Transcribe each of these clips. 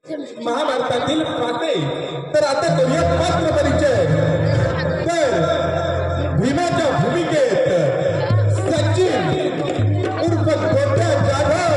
महाभारतातील पात्रे तर आता करूया पात्र परिचय। तर भीमाच्या भूमिकेत सचिन उर्फ गोट्या जाधव,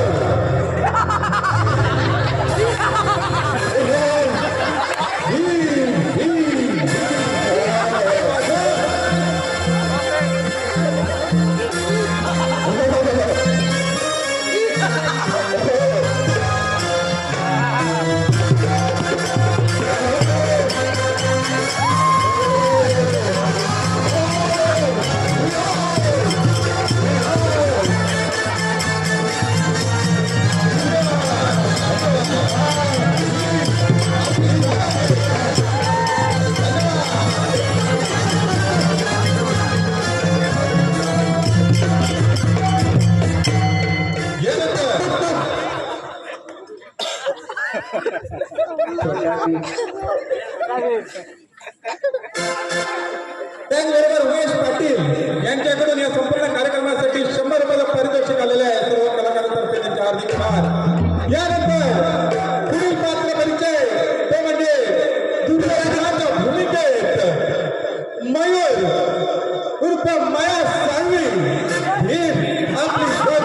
त्याचबरोबर उमेश पाटील यांच्याकडून या संपूर्ण कार्यक्रमासाठी 100 रुपयाचं पारितोषिक आलेले आहे। सर्व कलाकारांतर्फे त्यांचे हार्दिक आभार। यानंतर पुढील पात्र परिचय तो म्हणजे दुर्योधनाच्या भूमिकेत मयूर उर्फ माया सांगवी ही आपली शोध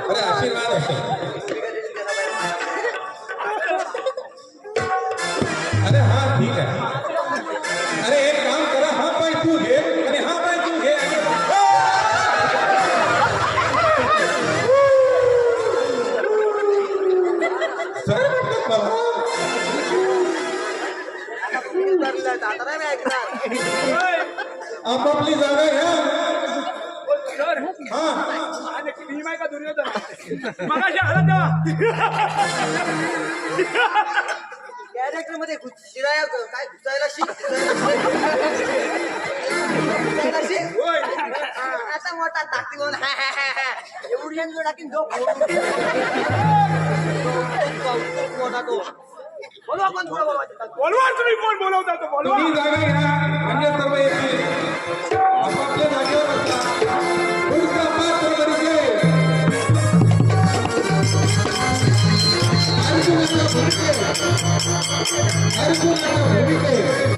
अरे आशीर्वाद असेल। अरे हा ठीक आहे। अरे एक काम करा, हा पाय तू घे आणि हा पाय तू घे। आपापली जागा घ्या। का दुर्योधन मगाशी आला तेव्हा कॅरेक्टर मध्ये शिराया काय घुसायला आता मोठा टाकी बोल एवढी जो टाकीन जो मोठा तो बोलवा कोण थोडं बोलवा तुम्ही कोण बोलवता तो बोलवा। तुम्ही जागा घ्या, अन्य सर्व येतील आपापल्या जागेवर बसला। पुढचा पात्र परिचय अर्जुनाचा भूमिकेत